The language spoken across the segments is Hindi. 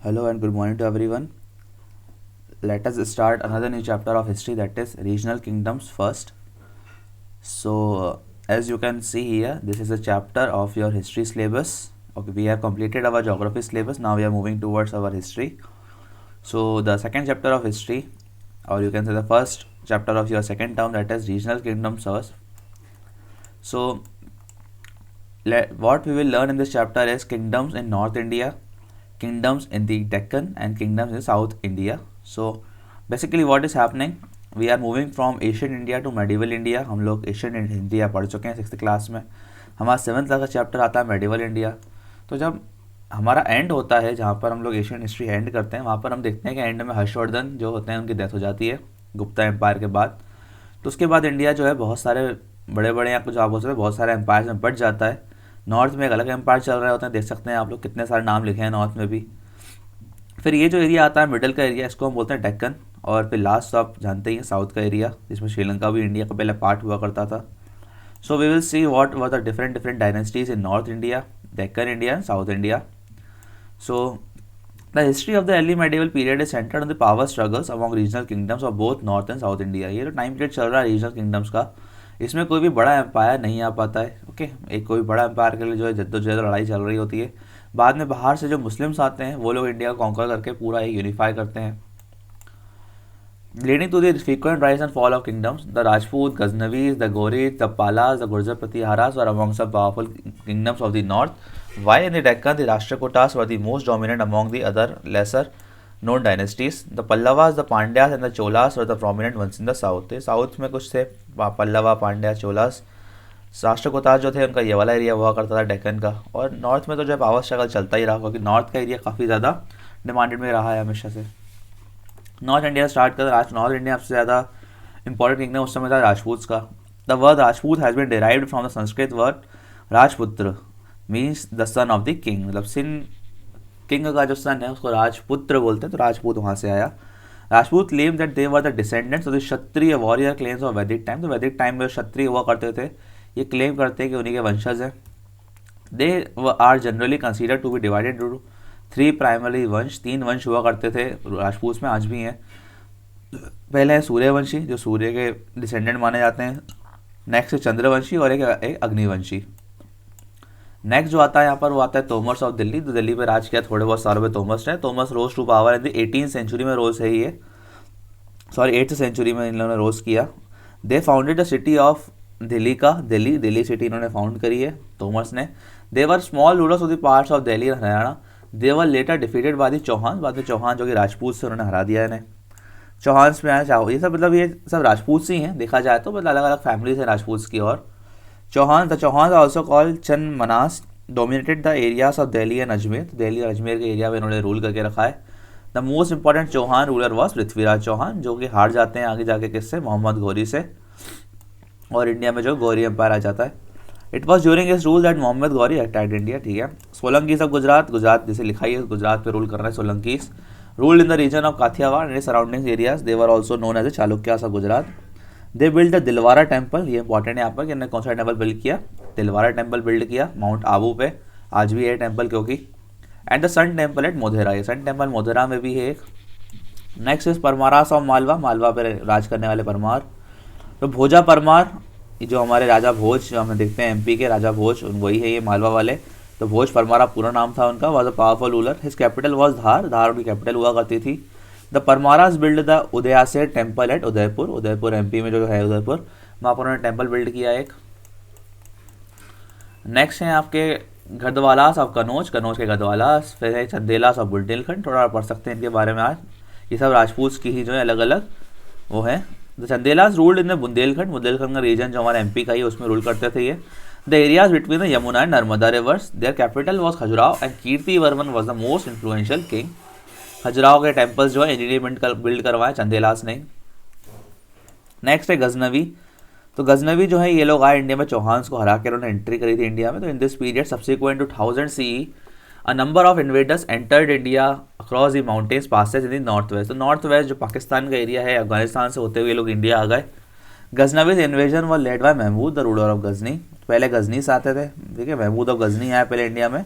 Hello and good morning to everyone. Let us start another new chapter of history, that is regional kingdoms first. As you can see here, this is a chapter of your history syllabus. Okay, we have completed our geography syllabus. Now we are moving towards our history. So the second chapter of history, or you can say the first chapter of your second term, that is regional kingdoms first. So what we will learn in this chapter is kingdoms in North India, kingdoms in the Deccan, and kingdoms in South India. So basically what is happening, we are moving from ancient India to medieval India. हम लोग एशियन इंडिया पढ़ चुके हैं 6th क्लास में. हमारा 7th का चैप्टर आता है मेडिवल इंडिया. तो जब हमारा एंड होता है, जहाँ पर हम लोग एशियन हिस्ट्री एंड करते हैं, वहाँ पर हम देखते हैं कि एंड में हर्षवर्धन जो होते हैं उनकी डेथ हो जाती है गुप्ता एम्पायर के बाद. तो उसके बाद इंडिया जो है बहुत सारे बड़े बड़े, या कुछ आप बोल सकते हैं बहुत सारे एम्पायर्स में बढ़ जाता है. नॉर्थ में एक अलग एम्पायर चल रहे होते हैं, देख सकते हैं आप लोग कितने सारे नाम लिखे हैं नॉर्थ में भी. फिर ये जो एरिया आता है मिडल का एरिया, इसको हम बोलते हैं डेक्कन. और फिर लास्ट आप जानते ही हैं साउथ का एरिया, जिसमें श्रीलंका भी इंडिया का पहले पार्ट हुआ करता था. So we will see what were the different dynasties in north India, Deccan India and south India. So the history of the early medieval period is centered on the power struggles among regional kingdoms of both north and south India. ये जो टाइम पीरियड चल रहा है रीजनल किंगडम्स का, इसमें कोई भी बड़ा एम्पायर नहीं आ पाता है. ओके, एक कोई बड़ा एम्पायर के लिए जो है जद्दोजहद लड़ाई चल रही होती है. बाद में बाहर से जो मुस्लिम्स आते हैं वो लोग इंडिया को कॉन्कर करके पूरा एक यूनिफाई करते हैं. Leading to the frequent rise and fall of kingdoms, the Rajput, Ghaznavis, the Ghoris, the Palas, the Gurjara Pratiharas were among some powerful kingdoms of the north, while in the Deccan the Rashtrakutas were the most dominant among the other lesser known dynasties. The Pallavas, the Pandyas and the Cholas were the prominent ones in the south. South में कुछ थे पल्लवा, पांड्या, चोलास. राष्ट्रकूटास जो थे उनका ये वाला एरिया हुआ करता था डेक्कन का. और नॉर्थ में तो जो है पावर स्ट्रगल चलता ही रहा, क्योंकि नॉर्थ का एरिया काफ़ी ज़्यादा डिमांडेड में रहा है हमेशा से. नॉर्थ इंडिया स्टार्ट कर, नॉर्थ इंडिया सबसे ज़्यादा इंपॉर्टेंट किंगडम उस समय था राजपूत का. The word Rajput has been derived from the Sanskrit word Rajputra, means the son of the king. मतलब सिन किंग का जो सन है उसको राजपुत्र बोलते हैं, तो राजपूत वहाँ से आया. Rajput claim that they were the descendants of the Kshatriya warrior claims of वैदिक टाइम. तो वैदिक टाइम में क्षत्रिय हुआ करते थे, ये क्लेम करते हैं कि उन्हीं के वंशज हैं. They are generally consider to be divided to 3 primary वंश. 3 वंश हुआ करते थे राजपूत में, आज भी हैं. पहले है सूर्यवंशी, जो सूर्य के डिसेंडेंट माने जाते हैं. नेक्स्ट है चंद्रवंशी और एक अग्निवंशी. नेक्स्ट जो आता है यहाँ पर वो आता है तोमर्स ऑफ दिल्ली. तो दिल्ली पे राज किया थोड़े बहुत सालों में तोमर्स ने. Tomars rose to power in the 18th century में रोज है ये, सॉरी 8th सेंचुरी में इन लोगों ने रोज किया. They founded the city of Delhi का, दिल्ली सिटी इन्होंने फाउंड करी है तोमर्स ने. They were small rulers of the parts of Delhi and Haryana. They were later defeated by the Chauhan. बाद में चौहान जो कि राजपूत से, उन्होंने हरा दिया इन्हें. चौहान्स में आया चाहो, ये सब मतलब ये सब राजपूत से ही हैं देखा जाए तो, मतलब अलग अलग फैमिलीज हैं राजपूत की. और Chauhan, the Chauhan also called Chahamanas, dominated the areas of Delhi and Ajmer. Delhi और अजमेर के एरिया में इन्होंने रूल करके रखा है. The most important Chauhan ruler was Prithviraj Chauhan, जो कि हार जाते हैं आगे जाके किससे, मोहम्मद गौरी से. और इंडिया में जो गौरी एम्पायर आ जाता है. It was during his rule that Mohammad Ghori attacked India. ठीक है. सोलंकीज ऑफ गुजरात, गुजरात जैसे लिखा ही है, गुजरात पे रूल कर रहे हैं Solankis. Ruled in the region of Kathiawar and surrounding areas. They were also known as a Chalukyas of Gujarat. They build the Dilwara temple. ये इंपॉर्टेंट है यहाँ पर कि इन्होंने कौन सा टेम्पल बिल्ड किया, दिलवारा टेम्पल बिल्ड किया माउंट आबू पे. आज भी है टेम्पल क्योंकि. And the sun temple at Modhera. ये सन टेम्पल मोधेरा में भी है एक. Next is Paramaras of Malwa. Malwa पे राज करने वाले परमार. तो भोजा परमार, जो हमारे राजा भोज जो हमें देखते हैं एमपी के राजा भोज, वही है ये मालवा वाले. तो भोज परमारा पूरा नाम था उनका. Was a powerful ruler. His capital was Dhar. Dhar उनकी कैपिटल हुआ करती थी. The Paramaras build the Udayeshwara temple at Udaipur. Udaipur MP में जो है उदयपुर, वहाँ पर उन्होंने टेम्पल बिल्ड किया एक. नेक्स्ट हैं आपके गढ़वालास ऑफ कनौज, कनौज के गढ़वालास. फिर है चंदेलास ऑफ बुंदेलखंड, थोड़ा पढ़ सकते हैं इनके बारे में आज. ये सब राजपूत की ही जो है अलग अलग वो है. The Chandelas ruled in the Bundelkhand. Bundelkhand का रीजन जो हमारे एमपी का ही उसमें रूल करते थे ये. The areas between the Yamuna and Narmada reverse. There capital was Khajuraho and Kirti Varman was the most influential king. Khajuraho के टेम्पल्स जो है इन्होंने बिल्ड करवाए, चंदेलास ने. नेक्स्ट है गजनवी. तो गजनवी जो है ये लोग आए इंडिया में, चौहान्स को हरा के उन्होंने एंट्री करी थी इंडिया में. तो in this period subsequent to 1000 CE a number of invaders entered India across the mountains passes in the north west. तो नॉर्थ वेस्ट जो पाकिस्तान का एरिया है, अफगानिस्तान से होते हुए लोग इंडिया आ गए. Ghaznavis invasion were led by Mahmud the ruler of Ghazni. पहले गजनी से आते थे, ठीक है, महमूद ऑफ गजनी आए पहले इंडिया में.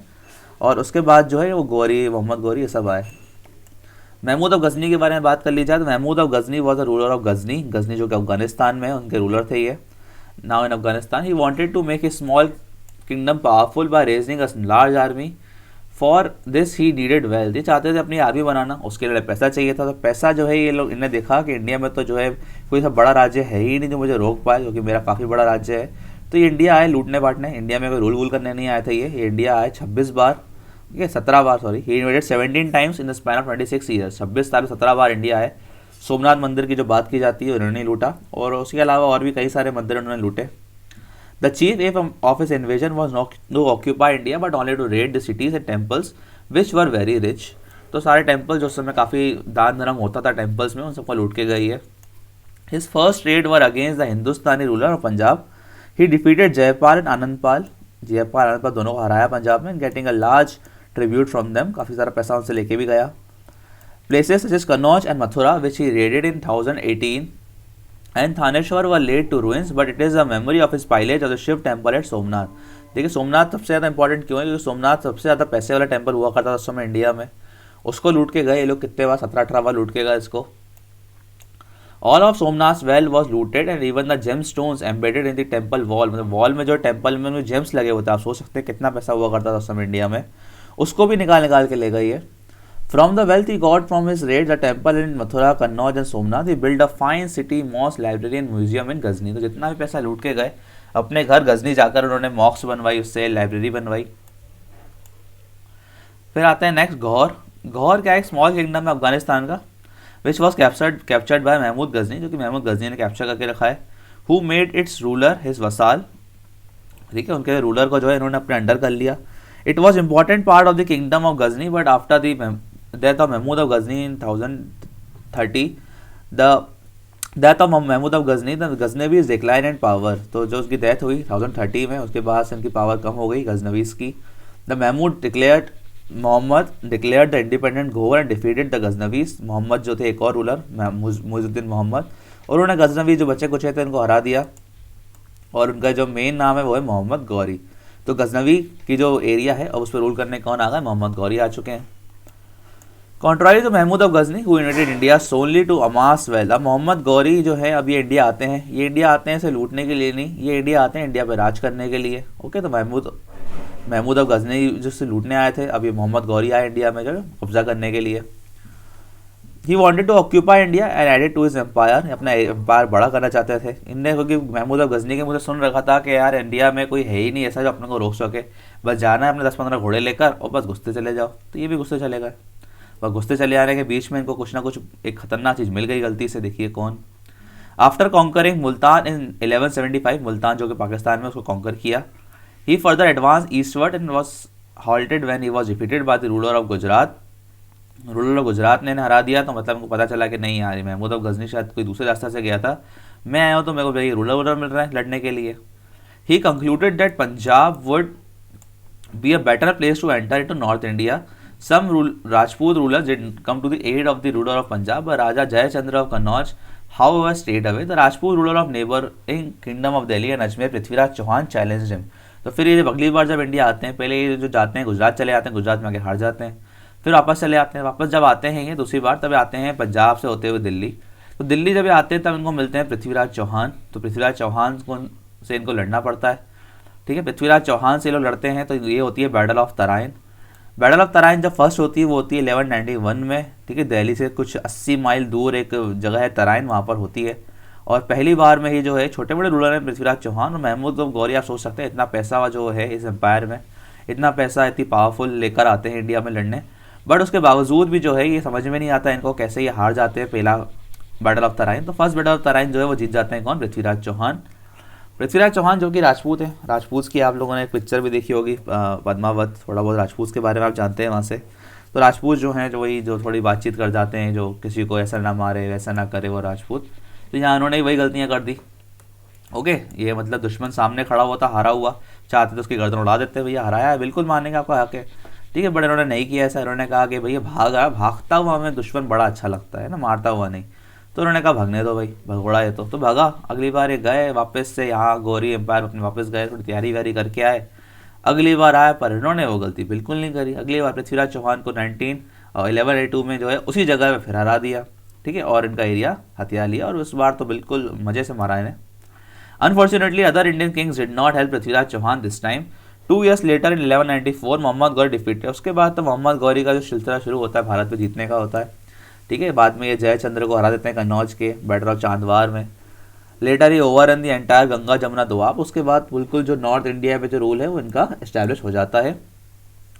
और उसके बाद जो है वो गौरी, मोहम्मद गौरी ये सब आए. महमूद ऑफ गजनी के बारे में बात कर ली जाए तो Mahmud of Ghazni was the ruler of Ghazni, Ghazni जो कि अफगानिस्तान में है, उनके रूलर थे ये। Now in Afghanistan he wanted to make a small kingdom powerful by raising a large army. For this he needed wealth, ये चाहते थे अपनी आर्मी बनाना, उसके लिए पैसा चाहिए था। तो पैसा जो है ये लोग इन्हें देखा कि इंडिया में तो जो है कोई सा बड़ा राज्य है ही नहीं जो मुझे रोक पाए, क्योंकि मेरा काफ़ी बड़ा राज्य है। तो ये इंडिया आए लूटने बांटने, इंडिया में कोई रूल वूल करने नहीं आए थे ये इंडिया आए 26 बार, ठीक है 17 बार sorry, he invaded 17 times in the span of 26 years, 26 साल 17 बार इंडिया आए। सोमनाथ मंदिर की जो बात की जाती है उन्होंने लूटा, और उसके अलावा और भी कई सारे मंदिर उन्होंने लूटे। The chief aim of his invasion was not to occupy India but only to raid the cities and temples which were very rich। तो सारे टेम्पल जो उस समय काफ़ी दान धर्म होता था टेम्पल्स में, उन सबको लूट के गई है। His first raid were against the Hindustani ruler of Punjab। He defeated Jayapal and Anandpal, Jaipal Anandpal दोनों को हराया पंजाब में, getting a large tribute from them, काफ़ी सारा पैसा उनसे लेके भी गया। Places such as Kannauj and Mathura which he raided in 1018 and Thaneshwar were laid to ruins, but it is a memory of his pillage of the Shiv temple at Somnath. देखिए सोमनाथ सबसे ज़्यादा इंपॉर्टेंट क्यों है, क्योंकि सोमनाथ सबसे ज़्यादा पैसे वाला टेम्पल हुआ करता था उस समय इंडिया में, उसको लूट के गए ये लोग कितने बार, 17-18 बार लूट के गए इसको। All of Somnath well was looted and even the gem stones embedded in the temple wall, मतलब वॉल में जो टेम्पल में जेम्स लगे होते हैं, आप सोच सकते हैं कितना पैसा हुआ करता था उस समय इंडिया में, उसको भी निकाल के ले गई है। From the wealth he got from his raids, the temple in Mathura, Kannauj and Somnath, he built a fine city, mosque, library and museum in Ghazni। तो जितना भी पैसा लूट के गए अपने घर गजनी जाकर उन्होंने मॉक्स बनवाई, उससे लाइब्रेरी बनवाई। फिर आते हैं नेक्स्ट गौर। गौर क्या एक स्मॉल किंगडम है अफगानिस्तान का, which was captured by Mahmud Ghazni, जो कि महमूद गजनी ने कैप्चर करके रखा है। Who made its ruler his vassal, ठीक है उनके रूलर को जो है इन्होंने अपने अंडर कर लिया। It was important part of the kingdom of Ghazni, but after the death of Mahmud of Ghazni in 1030, the death of Mahmud of Ghazni, the Ghaznavis decline in power। तो जो उसकी डेथ हुई 1030 में, उसके बाद से उनकी पावर कम हो गई गजनवीज की। The Mahmud declared Mohammad declared the independent Ghor and defeated the Ghaznavids. Mohammad जो थे एक और रूलर मुइजुद्दीन मोहम्मद, और उन्होंने गजनवी जो बच्चे कुछ थे उनको हरा दिया, और उनका जो मेन नाम है वो है मोहम्मद गौरी। तो गजनवी की जो एरिया है अब उस पर रूल करने कौन आ गए, मोहम्मद गौरी आ चुके हैं। Contrary to Mahmud of Ghazni who invaded India solely to amass wealth. अब मोहम्मद गौरी जो है अब ये इंडिया आते हैं, ये इंडिया आते हैं इसे लूटने के लिए नहीं, ये इंडिया आते हैं इंडिया पर राज करने के लिए। ओके, तो महमूद ऑफ गजनी जिससे लूटने आए थे, अब ये मोहम्मद गौरी आए इंडिया में जो कब्जा करने के लिए। He wanted to occupy India and added to his empire, अपना एम्पायर बड़ा करना चाहते थे इनने, क्योंकि महमूद ऑफ गजनी के मुझे सुन रखा था कि यार इंडिया में कोई है ही नहीं ऐसा जो अपने को रोक सके, बस जाना है अपने 10-15 घोड़े लेकर और बस घुसते चले जाओ। तो ये भी घुसते चले गए, और घुसते चले आने के बीच में इनको कुछ ना कुछ एक खतरनाक चीज़ मिल गई गलती से, देखिए कौन। After conquering Multan in 1175, Multan जो कि पाकिस्तान में, उसको कॉन्कर किया। He further advance eastward and was halted when he was defeated by the ruler of Gujarat. Ruler of Gujarat ने हरा दिया, तो मतलब उनको पता चला कि नहीं यार महमूद ऑफ गजनी शायद कोई दूसरे रास्ते से गया था, मैं आया हूँ तो मेरे को भाई रूलर मिल रहा है लड़ने के लिए। He concluded that Punjab would be a better place to enter into North India. Some Rajput rulers did come to the aid of the ruler of Punjab, but Raja Jayachandra of Kannauj, however, stayed away। The Rajput ruler of neighboring kingdom of Delhi and Ajmer, Prithviraj Chauhan, challenged him। तो फिर ये अगली बार जब इंडिया आते हैं, पहले ये जो जाते हैं गुजरात चले आते हैं, गुजरात में आके हार जाते हैं, फिर वापस चले आते हैं, वापस जब आते हैं ये दूसरी बार तब आते हैं पंजाब से होते हुए दिल्ली। तो दिल्ली जब आते हैं तब इनको मिलते हैं पृथ्वीराज चौहान, तो पृथ्वीराज चौहान से इनको लड़ना पड़ता है, ठीक है। पृथ्वीराज चौहान से लोग लड़ते हैं, तो ये होती है battle of Tarain. Battle of Tarain जब फर्स्ट होती है वो होती है 1191 में, ठीक है। दिल्ली से कुछ 80 माइल दूर एक जगह है तराइन, वहाँ पर होती है। और पहली बार में ही जो है छोटे बड़े रूलर हैं पृथ्वीराज चौहान और महमूद गौरी। आप सोच सकते हैं इतना पैसा जो है इस एम्पायर में, इतना पैसा इतनी पावरफुल लेकर आते हैं इंडिया में लड़ने, बट उसके बावजूद भी जो है ये समझ में नहीं आता इनको कैसे ये हार जाते हैं पहला बैटल ऑफ तराइन। तो फर्स्ट बैटल ऑफ तराइन जो है वो जीत जाते हैं कौन, पृथ्वीराज चौहान। पृथ्वीराज चौहान जो कि राजपूत हैं, राजपूत की आप लोगों ने एक पिक्चर भी देखी होगी पद्मावत, थोड़ा बहुत राजपूत के बारे में आप जानते हैं वहाँ से। तो राजपूत जो हैं जो वही जो थोड़ी बातचीत कर जाते हैं, जो किसी को ऐसा ना मारे वैसा ना करे, वो राजपूत। तो यहाँ उन्होंने वही गलतियाँ कर दी। ओके, ये मतलब दुश्मन सामने खड़ा हुआ था हारा हुआ, चाहते तो उसकी गर्दन उड़ा देते, भैया हराया है बिल्कुल मानने का आपका हक है, ठीक है। बट इन्होंने नहीं किया ऐसा, इन्होंने कहा कि भैया भागता हुआ हमें दुश्मन बड़ा अच्छा लगता है ना, मारता हुआ नहीं। तो उन्होंने कहा भागने दो भाई, भगोड़ा है तो भागा। अगली बार ये गए वापस से यहाँ गौरी एम्पायर अपने वापस गए, थोड़ी तैयारी व्यारी करके आए, अगली बार आए, पर इन्होंने वो गलती बिल्कुल नहीं करी। अगली बार पृथ्वीराज चौहान को और 1182 में जो है उसी जगह पे फिर हरा दिया, ठीक है, और इनका एरिया हथिया लिया, और उस बार तो बिल्कुल मज़े से मारा इन्हें। Unfortunately other Indian kings did not help Prithviraj Chauhan this time. 2 years later in 1194 Mohammad Ghori defeated. उसके बाद तो मोहम्मद गौरी का जो सिलसिला शुरू होता है भारत पे जीतने का होता है, ठीक है। बाद में ये जयचंद्र को हरा देते हैं कन्नौज के बैटल ऑफ चांदवार में। Later he overran the entire Ganga Jamuna Doab. उसके बाद बिल्कुल जो नॉर्थ इंडिया पे जो रूल है वो इनका इस्टेब्लिश हो जाता है।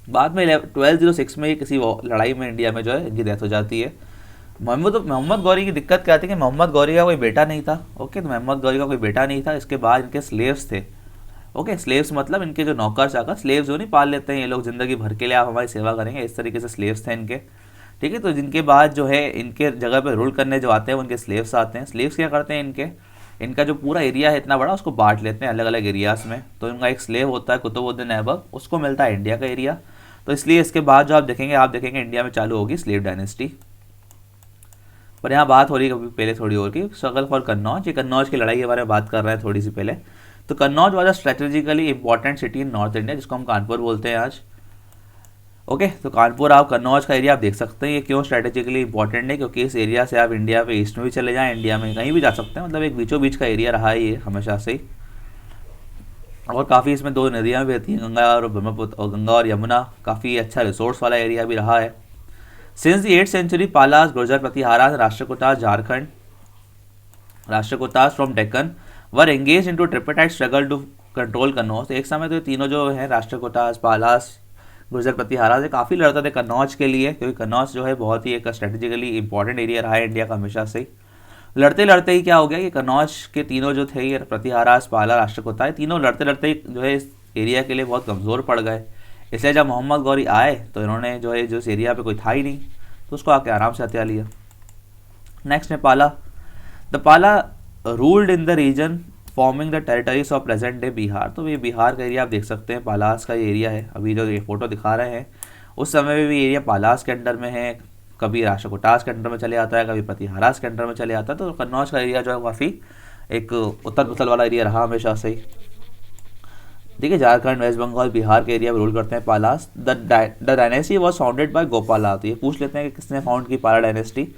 बाद में 1206 में किसी लड़ाई में इंडिया में जो है इनकी डेथ हो जाती है। मोहम्मद गौरी की दिक्कत क्या थी कि मोहम्मद गौरी का कोई बेटा नहीं था, ओके। तो मोहम्मद गौरी का कोई बेटा नहीं था। इसके बाद इनके स्लेव्स थे, ओके। स्लेव्स मतलब इनके जो नौकर चाकर, स्लेव्स जो नहीं पाल लेते हैं ये लोग ज़िंदगी भर के लिए, आप हमारी सेवा करेंगे, इस तरीके से स्लेव्स थे इनके, ठीक है। तो जिनके बाद जो है इनके जगह पे रूल करने जो आते हैं उनके स्लेव्स आते हैं। स्लेव्स क्या करते हैं, इनका जो पूरा एरिया है इतना बड़ा उसको बांट लेते हैं अलग अलग एरियाज़ में। तो इनका एक स्लेव होता है कुतुबुद्दीन ऐबक, उसको मिलता है इंडिया का एरिया। तो इसलिए इसके बाद जो आप देखेंगे इंडिया में चालू होगी स्लेव डायनेस्टी। पर यहाँ बात हो रही है पहले थोड़ी और की स्ट्रगल फॉर कन्नौज। ये कन्नौज की लड़ाई के बारे में बात कर रहे हैं थोड़ी सी पहले। तो Kannauj was a strategically important city in north India, जिसको हम कानपुर बोलते हैं आज, ओके। तो कानपुर आप कन्नौज का एरिया आप देख सकते हैं। ये क्यों स्ट्रेटेजिकली इंपॉर्टेंट है, क्योंकि इस एरिया से आप इंडिया पे ईस्ट में भी चले जाएं, इंडिया में कहीं भी जा सकते हैं, मतलब एक बीचों बीच का एरिया रहा है ये हमेशा से ही। और काफ़ी इसमें दो नदियाँ भी बहती हैं, गंगा और ब्रह्मपुत्र, और गंगा और यमुना, काफ़ी अच्छा रिसोर्स वाला एरिया भी रहा है। Since the 8th century Palas, Gurjara, Pratihara, Rashtrakutas, Jharkhand, Rashtrakutas from Deccan were engage in to tripartite struggle to control Kannauj. एक समय तो ये तीनों जो हैं राष्ट्रकूटास, पालास, गुर्जर, प्रतिहारा से काफ़ी लड़ते थे कन्नौज के लिए, क्योंकि कन्नौज जो है बहुत ही एक स्ट्रेटेजिकली इंपॉर्टेंट एरिया रहा है इंडिया का हमेशा से ही। लड़ते लड़ते ही क्या हो गया कि कन्नौज के तीनों जो थे ये प्रतिहारास, पाला, राष्ट्रकूटा, तीनों लड़ते लड़ते ही जो है इस एरिया के लिए बहुत कमज़ोर पड़ गए। इसलिए जब मोहम्मद गौरी आए तो इन्होंने जो है जो इस एरिया पे कोई था ही नहीं, तो उसको आके आराम से हत्या लिया। नेक्स्ट है Pala. The Pala ruled in the region forming the territories of present day Bihar. तो ये बिहार का एरिया आप देख सकते हैं, पालास का ये एरिया है। अभी जो ये फोटो दिखा रहे हैं उस समय में भी एरिया पालास के अंडर में है, कभी राष्ट्रकूटास के अंडर में चले आता है, कभी प्रतिहारास के अंडर में चले आता है। तो कन्नौज का एरिया जो है काफ़ी एक उथल पुथल वाला एरिया रहा हमेशा से ही, ठीक है। झारखंड, वेस्ट बंगाल, बिहार के एरिया में रूल करते हैं Palas. The dynasty was founded by Gopala. तो ये पूछ लेते हैं कि किसने फाउंड की पाला डायनेस्टी,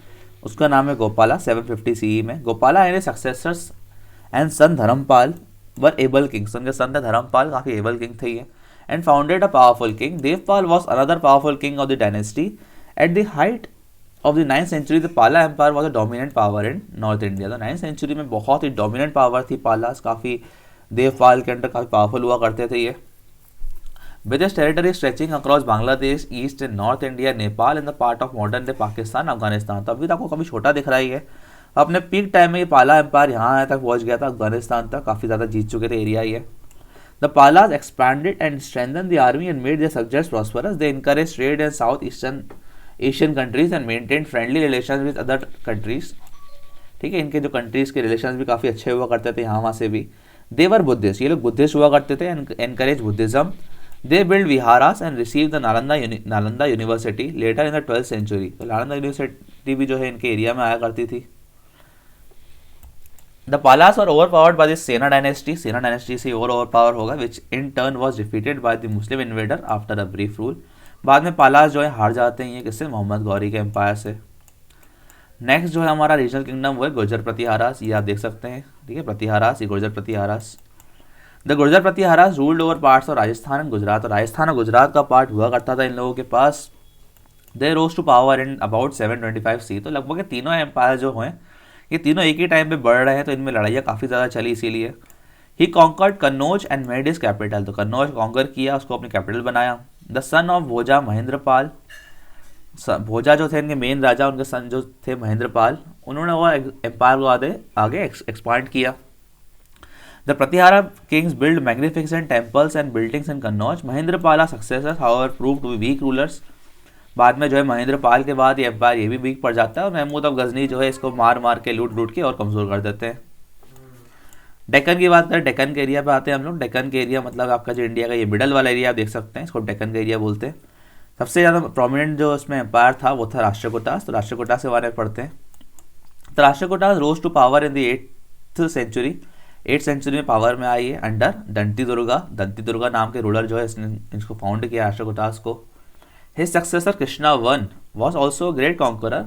उसका नाम है गोपाला, 750 CE में। Gopala and successors and son Dharmapala were able kings. उनके सन थे धर्मपाल, काफ़ी एबल किंग थे ये, and founded a powerful king. Devapala was another powerful king of the dynasty. At the height of the 9th century the Pala empire was a dominant power in north India. तो 9th century में बहुत ही डोमिनेंट पावर थी पालास, काफ़ी देवपाल के अंडर काफ़ी पावरफुल हुआ करते थे ये। With its territory stretching across Bangladesh, east and north India, Nepal and the part of modern day Pakistan, Afghanistan. तो अभी तक आपको काफ़ी छोटा दिख रहा ही है, अपने पीक टाइम में ये पाला एम्पायर यहाँ तक पहुँच गया था, अफगानिस्तान तक काफ़ी ज़्यादा जीत चुके थे एरिया ये। The Palas expanded and strengthen the army and made the subjects prosperous. They encourage trade and south eastern Asian countries and maintain friendly relation with other countries, ठीक है। इनके जो कंट्रीज़ के रिलेशन भी काफ़ी अच्छे हुआ करते थे यहाँ वहाँ से भी। देवर बुद्धिस्ट, ये लोग बुद्धिस्ट हुआ करते थे, encourage Buddhism. They build viharas and receive the Nalanda university later in the 12th century। तो नालंदा यूनिवर्सिटी भी जो है इनके एरिया में आया करती थी। The Palas were overpowered by the Sena dynasty. Sena dynasty से ओवर पावर होगा, which in turn was defeated by the Muslim invader after a brief rule. बाद में पालास जो है हार जाते हैं ये किससे, मोहम्मद गौरी के एम्पायर से। नेक्स्ट जो है हमारा रीजनल किंगडम वो है गुर्जर प्रतिहारास, ये आप देख सकते हैं, ठीक है। प्रतिहारास, ये Gurjar Pratiharas. The Gurjara Pratiharas ruled over parts of Rajasthan and Gujarat. और राजस्थान और गुजरात का पार्ट हुआ करता था इन लोगों के पास। They rose to power in about 725 CE। तो लगभग तीनों एम्पायर जो हैं ये तीनों एक ही टाइम पे बढ़ रहे हैं, तो इनमें लड़ाइयाँ काफ़ी ज़्यादा चली इसीलिए। He conquered Kannauj and made his capital. तो कन्नौज कॉन्कर किया, उसको अपनी कैपिटल बनाया। द सन ऑफ भोजा महेंद्रपाल। भोजा जो थे इनके मेन राजा, उनके सन जो थे महेंद्रपाल, उन्होंने वो एम्पायर को आगे एक्सपांड किया। The Pratihara kings build magnificent temples and buildings in Kannauj. Mahendrapal successor however prove to be weak rulers. बाद में जो है महेंद्रपाल के बाद ये एम्पायर ये भी वीक पड़ जाता है, और महमूद ऑफ गजनी जो है इसको मार मार के लूट के और कमज़ोर कर देते हैं। डेक्कन की बात करें, डेक्कन के एरिया पे आते हैं हम लोग। डेक्कन के एरिया मतलब आपका जो इंडिया का ये मिडल वाला एरिया आप देख सकते हैं, इसको डेक्कन का एरिया बोलते हैं। सबसे ज़्यादा प्रोमिनेंट जो उसमें एम्पायर था वो था राष्ट्रकूटास। तो राष्ट्रकूटास के बारे में पढ़ते हैं। तो Rashtrakutas rose to power in the 8th century। 8th century में पावर में आई है अंडर दंती दुर्गा नाम के रूलर जो है इसने इसको फाउंड किया राष्ट्रकूटास को। His successor Krishna I was also a great conqueror.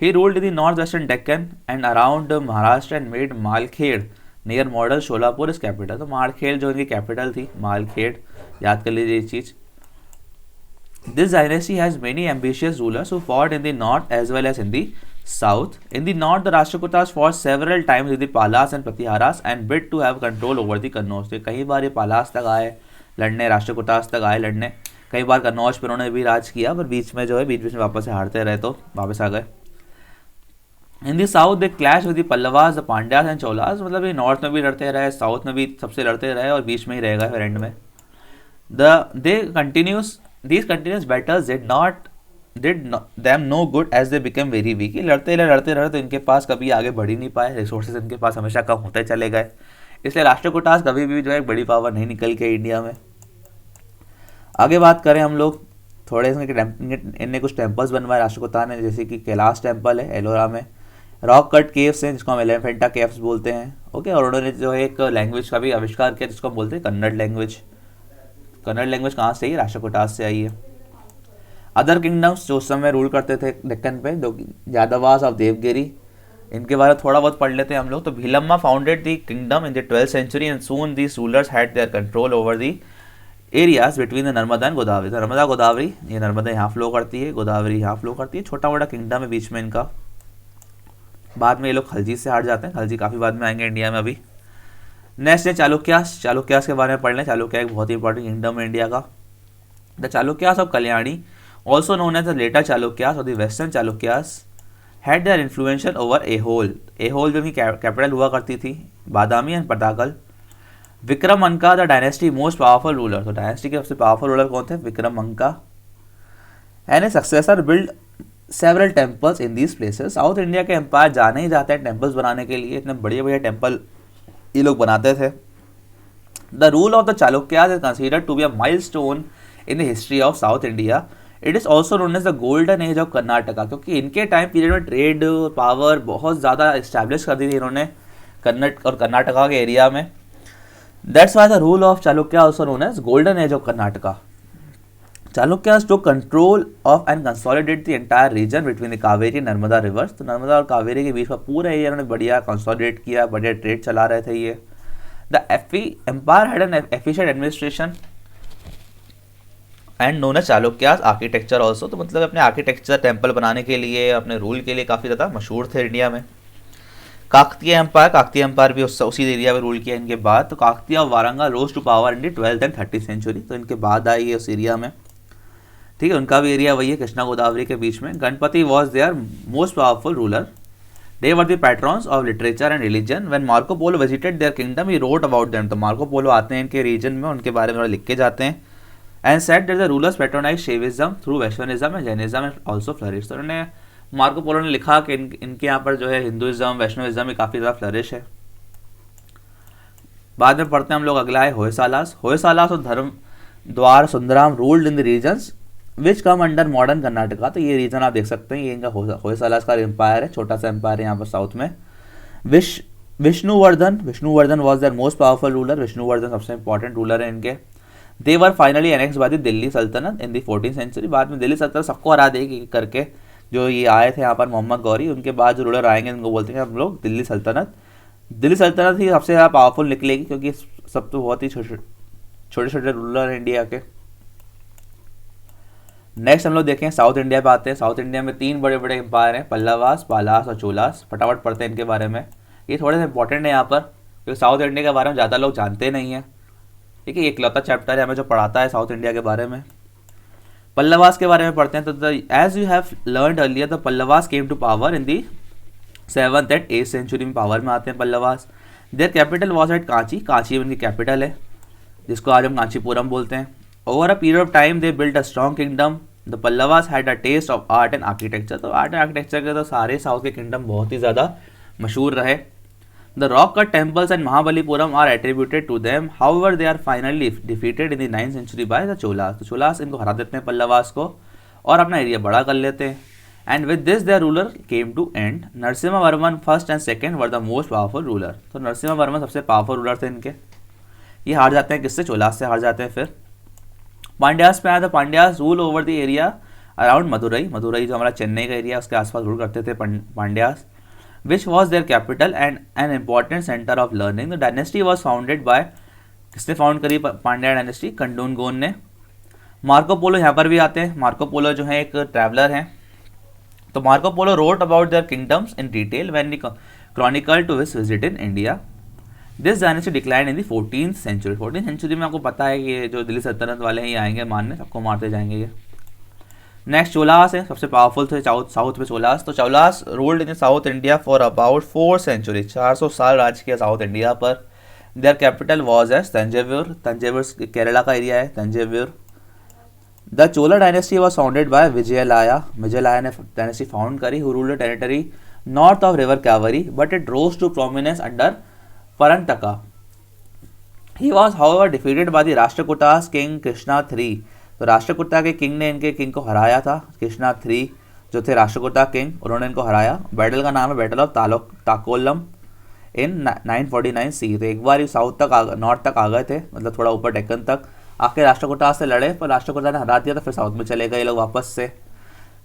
He ruled in the northwestern Deccan and around Maharashtra and made Malkhed near modern Sholapur his capital. तो मालखेड़ जो इनकी कैपिटल थी, मालखेड़, याद कर लीजिए ये चीज़. This dynasty has many ambitious rulers who fought in the north as well as in the south. In the north, the Rashtrakutas fought several times with the Palas and Pratiharas and bid to have control over the Kannauj. तो कई बार ये पालास तक आए लड़ने, राष्ट्रकूटास तक आए लड़ने, कई बार कन्नौज पर उन्होंने भी राज किया, पर बीच में जो है बीच में वापस से हारते रहे तो वापस आ गए. In the south they clash with the Pallavas, the Pandyas and Cholas. मतलब ये नॉर्थ में भी लड़ते रहे, साउथ में भी सबसे लड़ते रहे और बीच में ही रहेगा फिर एंड में. These continuous battles did them no good as they became very weak. लड़ते रहे तो इनके पास कभी आगे बढ़ ही नहीं पाए, रिसोर्सेज इनके पास हमेशा कम होते चले गए. इसलिए राष्ट्रकूटास कभी भी जो है बड़ी पावर नहीं निकल के इंडिया में. आगे बात करें हम लोग थोड़े इनने कुछ टेम्पल्स बनवाए राष्ट्रकूटा ने, जैसे कि कैलाश टेम्पल है एलोरा में, रॉक कट केव्स हैं जिसको हम एलिफेंटा केव्स बोलते हैं. ओके, और उन्होंने जो है एक लैंग्वेज का भी आविष्कार किया जिसको हम बोलते हैं कन्नड़ लैंग्वेज. कन्नड़ लैंग्वेज कहाँ से आई है? राष्ट्रकूटास से आई है. अदर किंगडम्स जो उस समय रूल करते थे डेक्कन पे, जो यादवास ऑफ देवगिरी, इनके बारे में थोड़ा बहुत पढ़ लेते हैं हम लोग. तो Bhillama founded the kingdom in the 12th century and soon these rulers had their control over the areas between the Narmada and Godavari. तो नर्मदा गोदावरी, ये नर्मदा यहाँ फ्लो करती है, गोदावरी यहाँ फ्लो करती है, छोटा मोटा किंगडम है बीच में इनका. बाद में ये लोग खलजी से हट जाते हैं, खलजी काफ़ी बाद में आएंगे इंडिया में. अभी नेक्स्ट है चालुक्यास. चालुक्यास के बारे में पढ़ लें. चालुक्य एक बहुत ही इंपॉर्टेंट किंगडम है इंडिया का. The Chalukyas of Kalyani, also known as the later Chalukyas और the western Chalukyas, had their influential over Aihole. Aihole जो कि कैपिटल हुआ करती थी, Badami and Pattadakal. Vikramanka the dynasty most powerful ruler. तो डायनेस्टी के सबसे पावरफुल रूलर कौन थे? Vikramanka. And a successor build several temples in these places. South India के एम्पायर जाने ही जाते हैं टेम्पल्स बनाने के लिए, इतने बढ़िया बढ़िया टेम्पल ये लोग बनाते थे. The rule of the Chalukyas is considered to be a milestone in the history of south India. It is also known as the golden age of Karnataka, क्योंकि इनके टाइम पीरियड में ट्रेड पावर बहुत ज़्यादा इस्टेब्लिश कर दी थी इन्होंने कन्नड़ और कर्नाटका के एरिया में. That's why the rule of Chalukya also known as golden age of Karnataka. Chalukyas took control of and consolidated the entire region between the Kaveri and Narmada rivers. तो नर्मदा और कावेरी के बीच का पूरा एरिया उन्होंने बढ़िया कंसोलिडेट किया, बढ़िया ट्रेड चला रहे थे ये. The empire had an efficient administration and known as Chalukyas architecture also. तो मतलब अपने आर्किटेक्चर टेम्पल बनाने के लिए, अपने रूल के लिए काफ़ी ज़्यादा मशहूर थे इंडिया में. काकतीय एम्पायर भी उसी एरिया में रूल किया इनके बाद. तो काकतीय और Warangal rose to power in the 12th and 13th century. तो इनके बाद आई है उस एरिया में. ठीक है, उनका भी एरिया वही है कृष्णा गोदावरी के बीच में. Ganapati was their most powerful ruler. They were the patrons of literature and religion. When Marco Polo visited their kingdom he wrote about them. तो मार्को पोलो आते हैं इनके रीजन में, उनके बारे में लिख के जाते हैं. And said that the rulers patronise Shaivism through Vaishnavism and Jainism and also flourish. तो उन्होंने मार्को पोलो ने लिखा कि इनके यहाँ पर जो है हिंदुइज्म वैष्णविज्म में काफ़ी ज़्यादा फ्लरिश है. बाद में पढ़ते हैं हम लोग. अगला है होयसालास. होयसालास और धर्म द्वार सुंदराम ruled in the regions which come under modern Karnataka. तो ये रीजन आप देख सकते हैं, ये इनका होयसालास का एम्पायर है, छोटा सा एम्पायर है यहाँ पर साउथ में. Vishnuvardhan was their most powerful ruler. Vishnuvardhan सबसे इंपॉर्टेंट रूलर है इनके. They were finally annex by the Delhi सल्तनत इन द 14th century. बाद में दिल्ली सल्तनत सबको हरा देगी करके जो ये आए थे यहाँ पर मोहम्मद गौरी, उनके बाद जो रूलर आएंगे उनको बोलते हैं हम लोग दिल्ली सल्तनत. दिल्ली सल्तनत ही सबसे ज़्यादा पावरफुल निकलेगी क्योंकि सब तो बहुत ही छोटे छोटे रूलर हैं इंडिया के. नेक्स्ट हम लोग देखें साउथ इंडिया पे आते हैं. साउथ इंडिया में 3 बड़े बड़े एम्पायर हैं, पल्लवास, पालास और चोलास. फटाफट पढ़ते हैं इनके बारे में. ये थोड़े से इंपॉर्टेंट है यहाँ पर क्योंकि साउथ इंडिया के बारे में ज़्यादा लोग जानते नहीं हैं. ठीक है, इकलौता चैप्टर है हमें जो पढ़ाता है साउथ इंडिया के बारे में. पल्लवास के बारे में पढ़ते हैं. तो as you have learned earlier the Pallavas came to power in the 7th and 8th century में पावर में आते हैं Pallavas. Their capital was at Kanchi. Kanchi उनकी कैपिटल है जिसको आज हम कांचीपुरम बोलते हैं. Over a period of time they build a strong kingdom. The Pallavas had a taste of art and architecture. तो आर्ट एंड आर्किटेक्चर के तो सारे साउथ के किंगडम बहुत ही ज़्यादा मशहूर रहे. The rock cut temples and Mahabalipuram are attributed to them. However they are finally defeated in the 9th century by the Cholas. तो चोलास इनको हरा देते हैं पल्लवास को और अपना एरिया बड़ा कर लेते हैं. And with this their ruler came to end. Narasimha Varman first and second were the most powerful ruler. तो नरसिम्हा वर्मन सबसे पावरफुल रूलर थे इनके. ये हार जाते हैं किससे? चोलास से हार जाते हैं. फिर पांड्यास पे आया. The Pandyas rule over the area around Madurai, Madurai जो हमारा चेन्नई का एरिया उसके आसपास रूल करते थे Pandyas, which was their capital and an important centre of learning. The dynasty was founded bye, किसने फाउंड करी पांड्या डायनेस्टी? कंडूनगोन ने। मार्को पोलो यहाँ पर भी आते हैं। मार्को पोलो जो है एक ट्रैवलर हैं। तो Marco Polo wrote about their kingdoms in detail when he chronicle to his visit in India. This dynasty decline in the 14th century. 14th century में आपको पता है कि ये जो दिल्ली सल्तनत वाले हैं ये आएंगे मारने, सबको मारते जाएंगे ये। नेक्स्ट चोलास है, सबसे पावरफुल थे साउथ में चोलास। तो Cholas ruled in south India for about 4 century, 400 साल राज किया साउथ इंडिया पर। Their capital was as Thanjavur, Thanjavur Kerala का एरिया है Thanjavur. The Chola dynasty was founded by Vijayalaya, Vijayalaya ने डायनेस्टी फाउंड करी, who ruled territory north of river Kaveri, but it rose to prominence under Parantaka. He was however defeated by the Rashtrakutas king Krishna III। तो राष्ट्रकूटा के किंग ने इनके किंग को हराया था, कृष्णा III जो थे राष्ट्रकूटा किंग, उन्होंने इनको हराया। बैटल का नाम है बैटल ऑफ ताकोलम इन 949 सी। तो एक बार साउथ तक नॉर्थ तक आ गए थे, मतलब थोड़ा ऊपर डेक्कन तक आके राष्ट्रकूटा से लड़े, पर राष्ट्रकूटा ने हरा दिया तो फिर साउथ में चले गए ये लोग वापस से।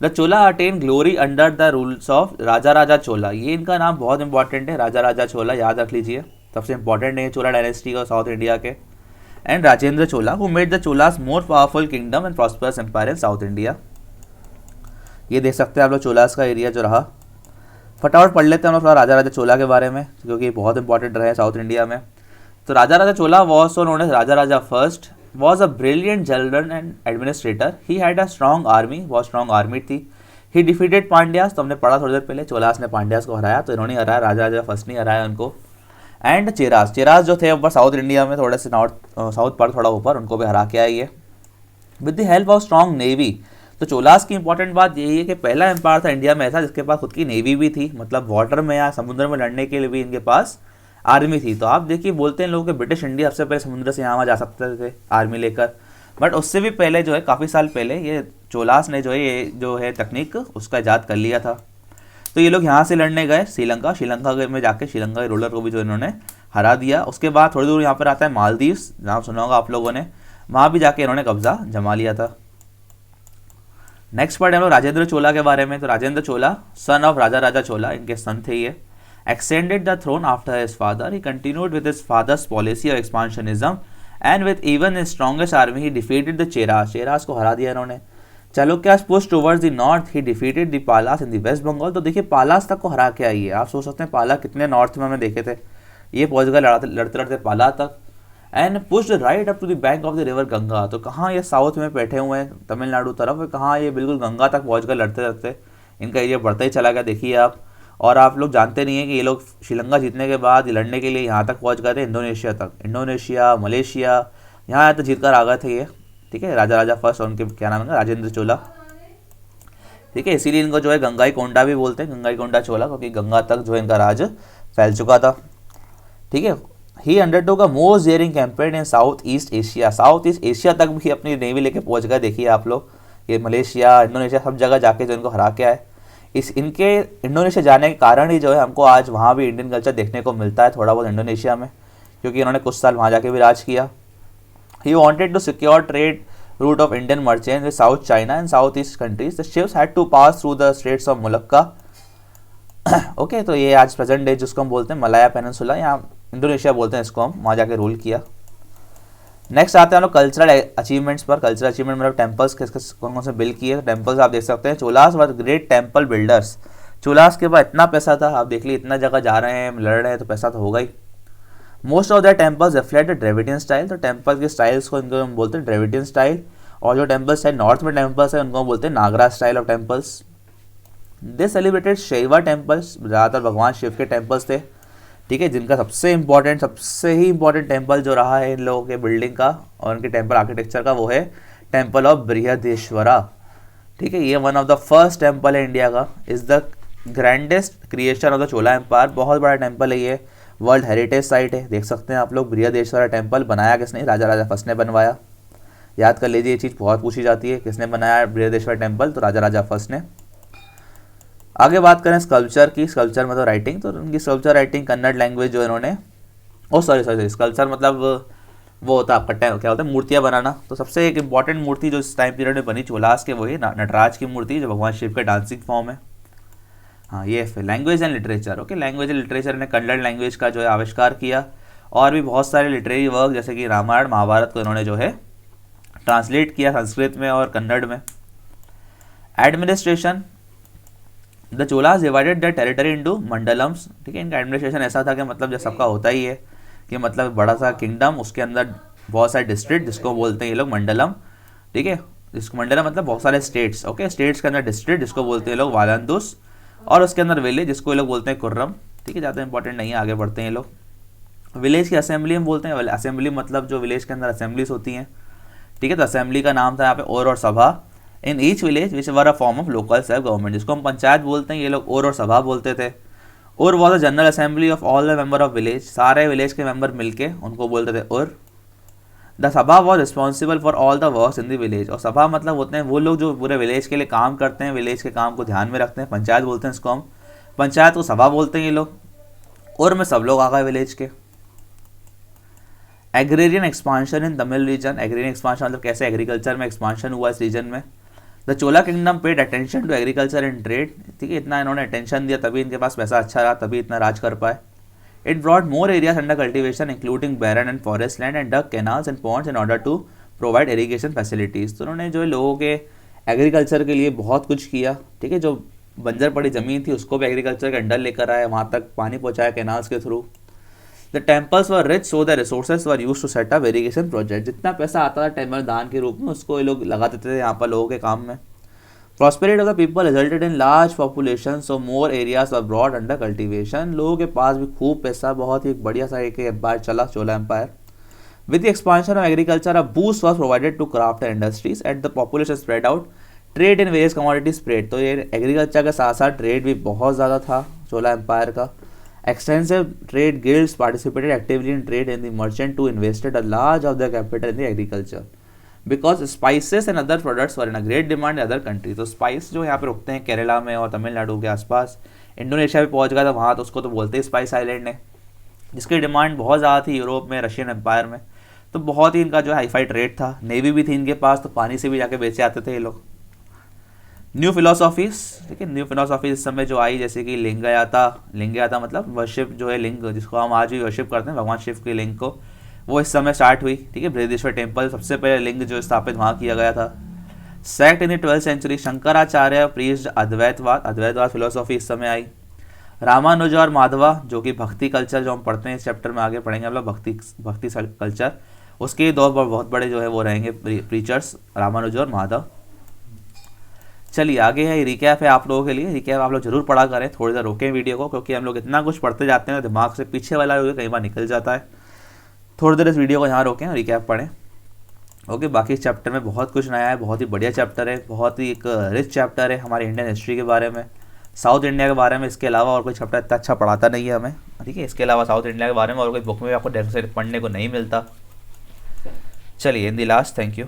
The Chola attain glory under the rules of Raja Raja Chola. ये इनका नाम बहुत इंपॉर्टेंट है, राजा राजा चोला, याद रख लीजिए, सबसे इंपॉर्टेंट है चोला डायनेस्टी का साउथ इंडिया के। And Rajendra Chola who made the Cholas more powerful kingdom and prosperous empire in south India. ये देख सकते हैं आप लोग चोलास का एरिया जो रहा। फटाफट पढ़ लेते हैं हम लोग थोड़ा राजा राजा चोला के बारे में, क्योंकि बहुत इंपॉर्टेंट रहे साउथ इंडिया में। तो Raja Raja Chola was so known as Raja Raja first, was a brilliant general and administrator. He had a strong army, बहुत स्ट्रॉन्ग आर्मी थी। ही डिफीटेड पांड्यास, तो हमने पढ़ा थोड़ी देर पहले, चोलास ने पांड्यास को हराया, तो इन्होंने हराया, राजा राजा फर्स्ट नहीं हराया उनको। एंड चेरास, चेरास जो थे ऊपर साउथ इंडिया में थोड़े से साउथ पर थोड़ा ऊपर, उनको भी हरा के आई है with the help of strong navy. तो चोलास की इंपॉर्टेंट बात यही है कि पहला एम्पायर था इंडिया में ऐसा जिसके पास खुद की नेवी भी थी, मतलब वाटर में या समुद्र में लड़ने के लिए भी इनके पास आर्मी थी। तो आप देखिए बोलते हैं लोग कि ब्रिटिश इंडिया सबसे पहले समुद्र से यहाँ जा सकते थे आर्मी लेकर, बट उससे भी पहले जो है काफ़ी साल पहले ये चोलास ने जो है ये जो है तकनीक उसका ईजाद कर लिया था। तो ये लोग यहाँ से लड़ने गए श्रीलंका, श्रीलंका में जाके श्रीलंका के रूलर को भी जो इन्होंने हरा दिया। उसके बाद थोड़ी दूर यहाँ पर आता है मालदीव्स, नाम सुना होगा आप लोगों ने, वहाँ भी जाके इन्होंने कब्जा जमा लिया था। नेक्स्ट पढ़े हम लोग राजेंद्र चोला के बारे में। तो राजेंद्र चोला सन ऑफ राजा राजा चोला, इनके सन थे ये। Extended the throne after his father, he continued with his father's policy of expansionism and with even his strongest army he defeated the Cheras, Cheras को हरा दिया इन्होंने। Chalukyas push towards the north, he defeated the Palas in the west Bengal. तो देखिए पालास तक को हरा के आई है। आप सोच सकते हैं पाला कितने नॉर्थ में हमने देखे थे, ये पहुंच गए लड़ते लड़ते पाला तक। And push right up to the bank of the river Ganga. तो कहाँ ये साउथ में बैठे हुए हैं तमिलनाडु तरफ, कहाँ ये बिल्कुल गंगा तक पहुंच गए लड़ते लड़ते, इनका एरिया बढ़ता ही चला गया देखिए आप। और आप लोग जानते नहीं हैं कि ये लोग श्रीलंका जीतने के बाद लड़ने के लिए यहाँ तक पहुँच गए थे, इंडोनेशिया तक, इंडोनेशिया मलेशिया यहाँ तक जीत कर आ गए थे ये, ठीक है। राजा राजा फर्स्ट और उनके क्या नाम है राजेंद्र चोला, ठीक है। इसीलिए इनको जो है गंगाई कोंडा भी बोलते हैं, गंगाई कोंडा चोला, क्योंकि गंगा तक जो है इनका राज फैल चुका था, ठीक है। He undertook a most daring campaign in south east Asia, south east Asia तक भी अपनी नेवी लेके पहुंच गए देखिए आप लोग। ये मलेशिया इंडोनेशिया सब जगह जाके जो इनको हरा के आए। इनके इंडोनेशिया जाने के कारण ही जो है हमको आज वहाँ भी इंडियन कल्चर देखने को मिलता है थोड़ा बहुत इंडोनेशिया में, क्योंकि इन्होंने कुछ साल वहाँ जाके भी राज किया। He wanted to secure trade route of Indian merchants with South China and Southeast countries. The ships had to pass through the Straits of Malacca. Okay तो ये आज प्रेजेंट डे जिसको हम बोलते हैं मलाया पेनिनसुला, या इंडोनेशिया बोलते हैं इसको हम, वहाँ जाके रूल किया। नेक्स्ट आते हैं हम लोग कल्चरल अचीवमेंट्स पर। कल्चरल अचीवमेंट मतलब टेम्पल्स कौन कौन से बिल्ड किए। टेम्पल्स आप देख सकते हैं, Cholas were great temple builders. Cholas के पास इतना पैसा था, आप देख लीजिए इतना जगह जा रहे हैं लड़ रहे हैं तो पैसा तो होगा ही। Most of the temples reflect Dravidian style. तो टेम्पल के स्टाइल्स को इनको हम बोलते हैं ड्रेविडियन स्टाइल। और जो टेम्पल्स है नॉर्थ में टेम्पल्स है उनको हम बोलते हैं Nagara style of temples. They celebrated Shaiva temples, ज़्यादातर भगवान शिव के टेम्पल्स थे, ठीक है। जिनका सबसे ही इंपॉर्टेंट टेम्पल जो रहा है इन लोगों के बिल्डिंग का और उनके टेम्पल आर्किटेक्चर का, वो है टेम्पल ऑफ बृहदेश्वरा, ठीक है। ये one of the first temple है इंडिया का, is the grandest creation of the Chola empire. बहुत बड़ा टेम्पल है ये, वर्ल्ड हेरिटेज साइट है, देख सकते हैं आप लोग। बृहदेश्वरा टेम्पल बनाया किसने? राजा राजा फर्स्ट ने बनवाया। याद कर लीजिए, ये चीज़ बहुत पूछी जाती है, किसने बनाया बृहदेश्वर टेम्पल? तो राजा राजा फर्स्ट ने। आगे बात करें स्कल्पचर की। स्कल्पचर मतलब राइटिंग, तो उनकी स्कल्पचर राइटिंग कन्नड़ लैंग्वेज जो इन्होंने स्कल्पचर मतलब वो होता है आपका क्या होता है, मूर्तियाँ बनाना। तो सबसे एक इंपॉर्टेंट मूर्ति जो इस टाइम पीरियड में बनी चोलास के, वही नटराज की मूर्ति जो भगवान शिव का डांसिंग फॉर्म है। हाँ ये फिर language and literature. Okay, language and literature ने कन्नड़ लैंग्वेज का जो है आविष्कार किया, और भी बहुत सारे लिटरेरी वर्क जैसे कि रामायण महाभारत को इन्होंने जो है ट्रांसलेट किया संस्कृत में और कन्नड़ में। Administration, the Cholas divided the territory into mandalams. ठीक है, इनका एडमिनिस्ट्रेशन ऐसा था कि मतलब जो सबका होता ही है कि मतलब बड़ा सा किंगडम, उसके अंदर बहुत सारे डिस्ट्रिक्ट जिसको बोलते हैं ये लोग मंडलम। ठीक है, जिसको मंडलम मतलब बहुत सारे स्टेट्स। ओके, स्टेट्स के अंदर डिस्ट्रिक्ट जिसको बोलते हैं लोग वालंदुस, और उसके अंदर विलेज जिसको ये लोग बोलते हैं कुर्रम। ठीक है, ज़्यादा इंपॉर्टेंट नहीं है, आगे बढ़ते हैं ये लोग। विलेज की असेंबली हम बोलते हैं, असेंबली मतलब जो विलेज के अंदर असेंबलीज होती हैं। ठीक है, तो असेंबली का नाम था यहाँ पे और सभा। In each village which were a form of local self government, जिसको हम पंचायत बोलते हैं, ये लोग और सभा बोलते थे। और was a general assembly of all the member of village, सारे विलेज के मेंबर मिलके उनको बोलते थे और। द सभा was responsible for all the works in the village, और सभा मतलब होते हैं वो लोग जो पूरे विलेज के लिए काम करते हैं, विलेज के काम को ध्यान में रखते हैं। पंचायत बोलते हैं इसको हम, पंचायत को सभा बोलते हैं ये लोग। और में सब लोग आ गए विलेज के। Agrarian expansion in Tamil region, agrarian expansion मतलब कैसे एग्रीकल्चर में एक्सपांशन हुआ इस रीजन में। The Chola kingdom paid attention to agriculture and trade. ठीक है, इतना इन्होंने अटेंशन दिया तभी इनके पास पैसा अच्छा रहा, तभी इतना राज कर पाए। It brought more areas under cultivation including barren and forest land and dug canals and ponds in order to provide irrigation facilities. तो उन्होंने जो है लोगों के एग्रीकल्चर के लिए बहुत कुछ किया। ठीक है, जो बंजर पड़ी ज़मीन थी उसको भी एग्रीकल्चर के अंडर लेकर आए, वहाँ तक पानी पहुँचाया कैनाल्स के through. The temples were rich so the resources were use to set up irrigation project. जितना पैसा आता था टेम्पल दान के रूप में, उसको ये लोग लगा देते थे यहाँ पर लोगों के काम में। Prosperity of the people resulted in large population, so more areas were broad under cultivation. लोगों के पास भी खूब पैसा, बहुत ही बढ़िया सा एक एम्पायर चला, Chola empire. With the expansion of agriculture a boost was provided to craft and industries at the population spread out, trade in various commodity spread. तो ये एग्रीकल्चर के साथ साथ ट्रेड भी बहुत ज़्यादा था चोला एम्पायर का। Extensive trade guilds participated actively in trade and the merchant to invested a large of their capital in the agriculture because spices and other products were in a great demand in other countries। तो स्पाइस जो यहाँ पे रुकते हैं केरला में और तमिलनाडु के आसपास, इंडोनेशिया भी पहुँच गया था वहाँ, तो उसको तो बोलते हैं स्पाइस आइलैंड है, जिसकी डिमांड बहुत ज़्यादा थी यूरोप में, रशियन एम्पायर में। तो बहुत ही इनका जो हाईफाई ट्रेड था। नेवी भी थी इनके पास, तो पानी से भी जाके बेचे आते थे ये लोग। न्यू फिलोसॉफीज, ठीक है, न्यू फिलोसॉफी इस समय जो आई, जैसे कि लिंगयाता मतलब वर्शिप जो है लिंग, जिसको हम आज भी वर्शिप करते हैं भगवान शिव के लिंग को, वो इस समय स्टार्ट हुई। ठीक है, बृहदेश्वर टेम्पल सबसे पहले लिंग जो स्थापित वहाँ किया गया था। Sect in the 12th century, Shankaracharya preached Advaitavada philosophy इस समय आई। रामानुजा और माधवा जो कि भक्ति कल्चर जो हम पढ़ते हैं इस चैप्टर में आगे पढ़ेंगे हम लोग, भक्ति कल्चर, उसके दो बहुत बड़े जो है वो रहेंगे प्रीचर्स, रामानुजा और माधव। चलिए आगे है रिकैप है आप लोगों के लिए। रिकैप आप लोग जरूर पढ़ा करें, थोड़ी देर रोकें वीडियो को, क्योंकि हम लोग इतना कुछ पढ़ते जाते हैं दिमाग से पीछे वाला कई बार निकल जाता है। थोड़ी देर इस वीडियो को यहाँ रोकें, रिकैप पढ़ें। ओके, बाकी इस चैप्टर में बहुत कुछ नया है, बहुत ही बढ़िया चैप्टर है, बहुत ही एक रिच चैप्टर है हमारे इंडियन हिस्ट्री के बारे में, साउथ इंडिया के बारे में। इसके अलावा और कोई चैप्टर इतना अच्छा पढ़ाता नहीं है हमें। ठीक है, इसके अलावा साउथ इंडिया के बारे में और कोई बुक में आपको ढंग से पढ़ने को नहीं मिलता। चलिए in the last, thank you.